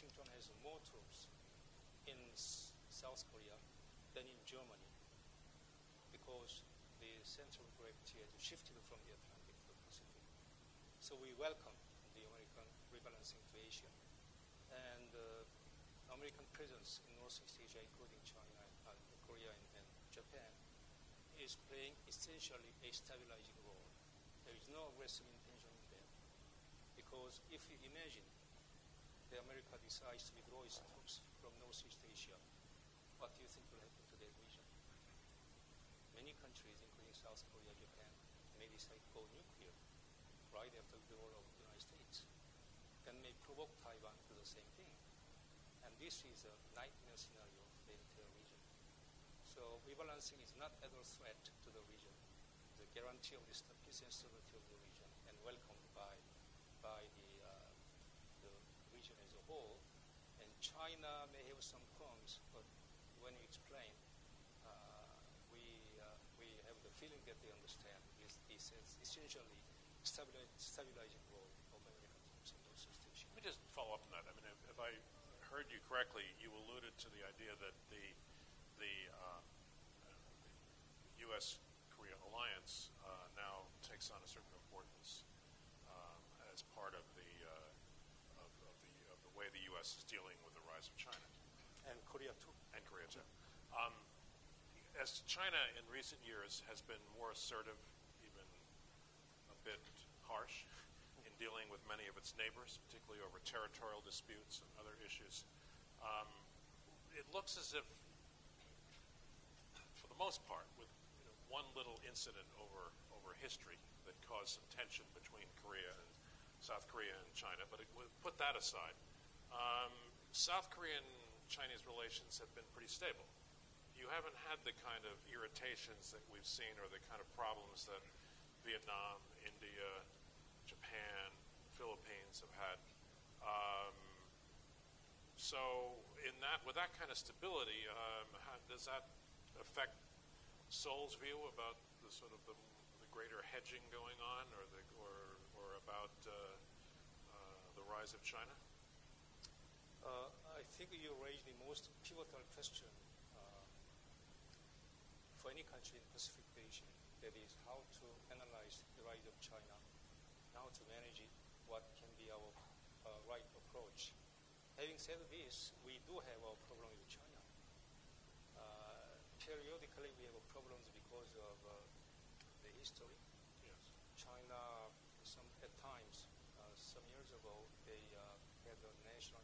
Washington has more troops in South Korea than in Germany because the central gravity has shifted from the Atlantic to the Pacific. So we welcome the American rebalancing to Asia. And American presence in Northeast Asia, including China, Korea, and Japan, is playing essentially a stabilizing role. There is no aggressive intention in there. Because if you imagine that America decides to withdraw its troops from Northeast Asia, what do you think will happen to that region? Many countries, including South Korea, Japan, may decide to go nuclear right after the withdrawal of the United States. That may provoke Taiwan to the same thing. And this is a nightmare scenario for the entire region. So rebalancing is not at all threat to the region. The guarantee of the peace and stability of the region and welcomed by the region as a whole. And China may have some qualms, but when you explain, we have the feeling that they understand this is essentially stabilizing role of American troops in those situations. Let me just follow up on that. I mean, if I heard you correctly, you alluded to the idea that the U.S.-Korea alliance now takes on a certain importance as part of the way the U.S. is dealing with the rise of China. And Korea too. And Korea too. As China in recent years has been more assertive, even a bit harsh, in dealing with many of its neighbors, particularly over territorial disputes and other issues, it looks as if, for the most part, with one little incident over history that caused some tension between South Korea and China, but put that aside, South Korean-Chinese relations have been pretty stable. You haven't had the kind of irritations that we've seen or the kind of problems that Vietnam, India, Japan, Philippines have had. So with that kind of stability, does that affect Seoul's view about the sort of the greater hedging going on, or about the rise of China? I think you raised the most pivotal question for any country in Pacific region. That is how to analyze the rise of China, and how to manage it, what can be our right approach. Having said this, we do have our problem with China. Periodically, we have problems because of the history. Yes. China, at times, some years ago, they had a national